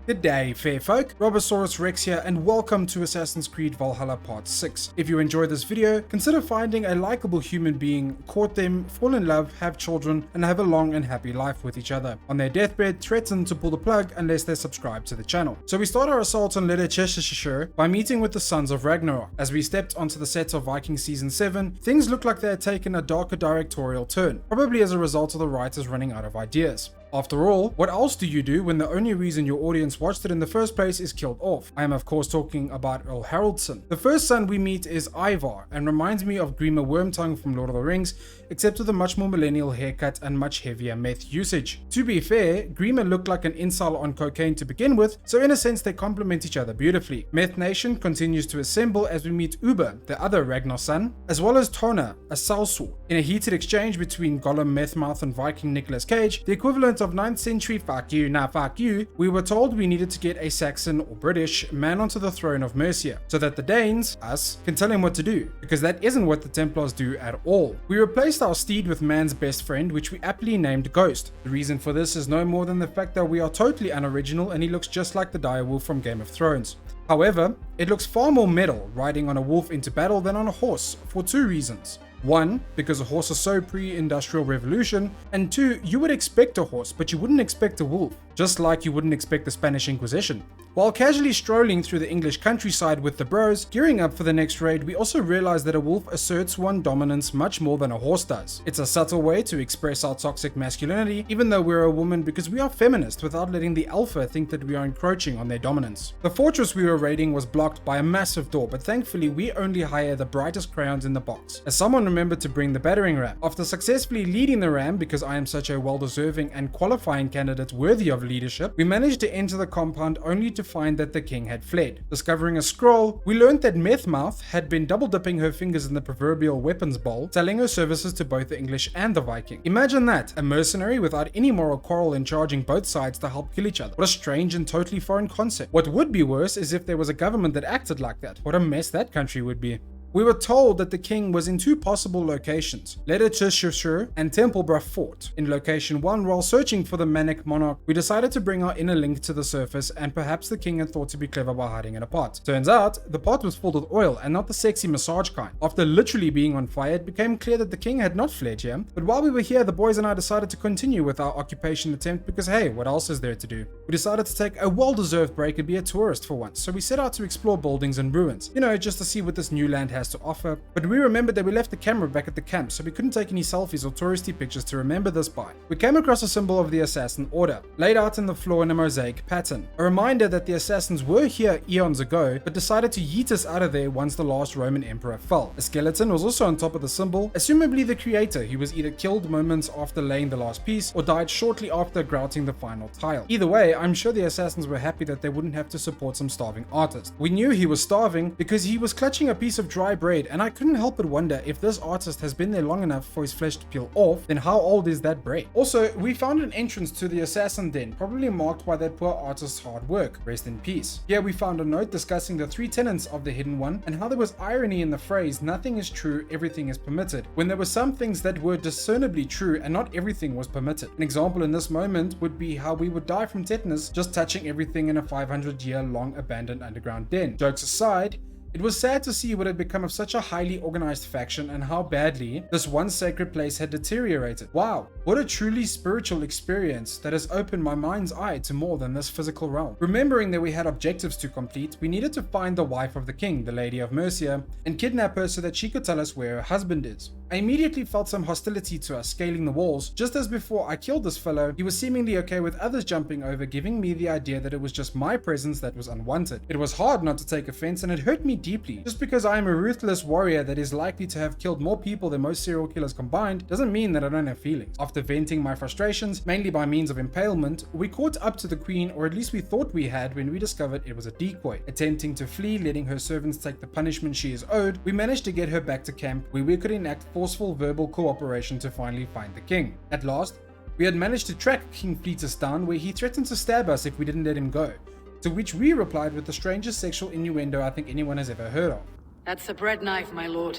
Good day, fair folk. Robosaurus Rex here, and welcome to Assassin's Creed Valhalla Part 6. If you enjoyed this video, consider finding a likable human being, court them, fall in love, have children, and have a long and happy life with each other. On their deathbed, threaten to pull the plug unless they subscribe to the channel. So we start our assault on Ragnarsons by meeting with the Sons of Ragnar. As we stepped onto the set of Viking Season 7, things look like they had taken a darker directorial turn, probably as a result of the writers running out of ideas. After all, what else do you do when the only reason your audience watched it in the first place is killed off? I am of course talking about Earl Haraldsson. The first son we meet is Ivar, and reminds me of Grima Wormtongue from Lord of the Rings, except with a much more millennial haircut and much heavier meth usage. To be fair, Grima looked like an incel on cocaine to begin with, so in a sense they complement each other beautifully. Meth Nation continues to assemble as we meet Uber, the other Ragnarson, as well as Tona, a sellsword. In a heated exchange between Gollum, Methmouth and Viking Nicolas Cage, the equivalent of 9th century fuck you, nah fuck you, we were told we needed to get a Saxon or British man onto the throne of Mercia, so that the Danes, us, can tell him what to do, because that isn't what the Templars do at all. We replaced our steed with man's best friend, which we aptly named Ghost. The reason for this is no more than the fact that we are totally unoriginal and he looks just like the direwolf from Game of Thrones. However, it looks far more metal riding on a wolf into battle than on a horse, for two reasons. One, because a horse is so pre-industrial revolution, and two, you would expect a horse, but you wouldn't expect a wolf, just like you wouldn't expect the Spanish Inquisition. While casually strolling through the English countryside with the bros, gearing up for the next raid, we also realize that a wolf asserts one dominance much more than a horse does. It's a subtle way to express our toxic masculinity, even though we're a woman, because we are feminist without letting the alpha think that we are encroaching on their dominance. The fortress we were raiding was blocked by a massive door, but thankfully we only hire the brightest crayons in the box, as someone remembered to bring the battering ram. After successfully leading the ram, because I am such a well-deserving and qualifying candidate worthy of leadership, we managed to enter the compound only to find that the king had fled. Discovering a scroll, we learned that Methmouth had been double dipping her fingers in the proverbial weapons bowl, selling her services to both the English and the Viking. Imagine that, a mercenary without any moral quarrel and charging both sides to help kill each other. What a strange and totally foreign concept. What would be worse is if there was a government that acted like that. What a mess that country would be. We were told that the king was in two possible locations, Ragnarsons and Templeborough Fort. In location 1, while searching for the manic monarch, we decided to bring our inner link to the surface, and perhaps the king had thought to be clever by hiding in a pot. Turns out, the pot was filled with oil and not the sexy massage kind. After literally being on fire, it became clear that the king had not fled here, but while we were here, the boys and I decided to continue with our occupation attempt because hey, what else is there to do? We decided to take a well-deserved break and be a tourist for once, so we set out to explore buildings and ruins, just to see what this new land has to offer, but we remembered that we left the camera back at the camp, so we couldn't take any selfies or touristy pictures to remember this by. We came across a symbol of the Assassin Order, laid out in the floor in a mosaic pattern. A reminder that the Assassins were here eons ago, but decided to yeet us out of there once the last Roman Emperor fell. A skeleton was also on top of the symbol, assumably the creator, who was either killed moments after laying the last piece, or died shortly after grouting the final tile. Either way, I'm sure the Assassins were happy that they wouldn't have to support some starving artist. We knew he was starving because he was clutching a piece of dry bread, and I couldn't help but wonder if this artist has been there long enough for his flesh to peel off, then how old is that bread? Also, we found an entrance to the assassin den, probably marked by that poor artist's hard work. Rest in peace. Here we found a note discussing the 3 tenets of the Hidden One, and how there was irony in the phrase, nothing is true, everything is permitted, when there were some things that were discernibly true and not everything was permitted. An example in this moment would be how we would die from tetanus just touching everything in a 500-year-long abandoned underground den. Jokes aside, it was sad to see what had become of such a highly organized faction and how badly this one sacred place had deteriorated. Wow, what a truly spiritual experience that has opened my mind's eye to more than this physical realm. Remembering that we had objectives to complete, we needed to find the wife of the king, the Lady of Mercia, and kidnap her so that she could tell us where her husband is. I immediately felt some hostility to us scaling the walls. Just as before I killed this fellow, he was seemingly okay with others jumping over, giving me the idea that it was just my presence that was unwanted. It was hard not to take offense, and it hurt me deeply. Just because I am a ruthless warrior that is likely to have killed more people than most serial killers combined doesn't mean that I don't have feelings. After venting my frustrations, mainly by means of impalement, we caught up to the queen, or at least we thought we had, when we discovered it was a decoy. Attempting to flee, letting her servants take the punishment she is owed, we managed to get her back to camp, where we could enact forceful verbal cooperation to finally find the king. At last, we had managed to track King Fleetus down, where he threatened to stab us if we didn't let him go. To which we replied with the strangest sexual innuendo I think anyone has ever heard of. That's a bread knife, my lord.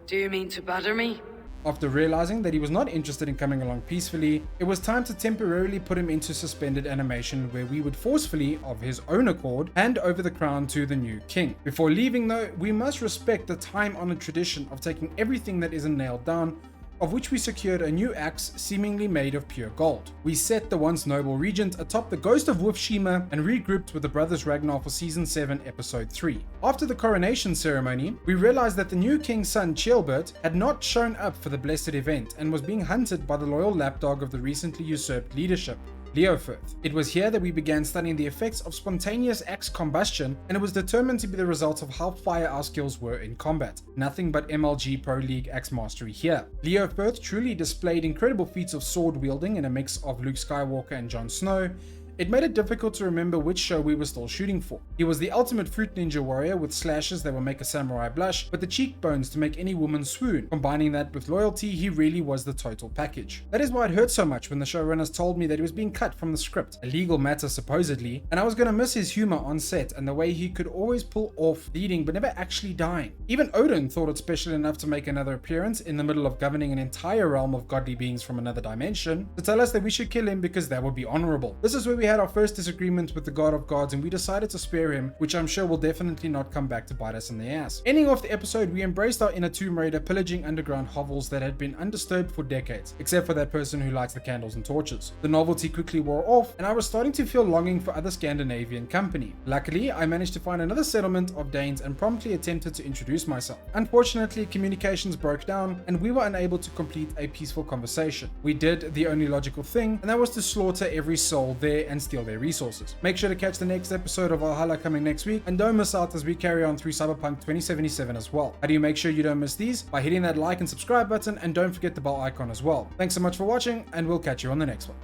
Do you mean to butter me? After realizing that he was not interested in coming along peacefully, it was time to temporarily put him into suspended animation where we would forcefully, of his own accord, hand over the crown to the new king. Before leaving though, we must respect the time-honored tradition of taking everything that isn't nailed down, of which we secured a new axe seemingly made of pure gold. We set the once noble regent atop the ghost of Wolfshima and regrouped with the brothers Ragnar for season 7 episode 3. After the coronation ceremony, we realized that the new king's son Ceolbert had not shown up for the blessed event and was being hunted by the loyal lapdog of the recently usurped leadership, Leofirth. It was here that we began studying the effects of spontaneous axe combustion, and it was determined to be the result of how fire our skills were in combat. Nothing but MLG Pro League axe mastery here. Leofirth truly displayed incredible feats of sword wielding in a mix of Luke Skywalker and Jon Snow. It made it difficult to remember which show we were still shooting for. He was the ultimate fruit ninja warrior with slashes that will make a samurai blush, but the cheekbones to make any woman swoon. Combining that with loyalty, he really was the total package. That is why it hurt so much when the showrunners told me that he was being cut from the script, a legal matter supposedly, and I was gonna miss his humor on set and the way he could always pull off leading but never actually dying. Even Odin thought it special enough to make another appearance in the middle of governing an entire realm of godly beings from another dimension to tell us that we should kill him because that would be honorable. This is where we had our first disagreement with the god of gods, and we decided to spare him, which I'm sure will definitely not come back to bite us in the ass. Ending off the episode, we embraced our inner Tomb Raider, pillaging underground hovels that had been undisturbed for decades, except for that person who likes the candles and torches. The novelty quickly wore off, and I was starting to feel longing for other Scandinavian company. Luckily, I managed to find another settlement of Danes and promptly attempted to introduce myself. Unfortunately, communications broke down, and we were unable to complete a peaceful conversation. We did the only logical thing, and that was to slaughter every soul there and steal their resources. Make sure to catch the next episode of Valhalla coming next week, and don't miss out as we carry on through Cyberpunk 2077 as well. How do you make sure you don't miss these? By hitting that like and subscribe button, and don't forget the bell icon as well. Thanks so much for watching, and we'll catch you on the next one.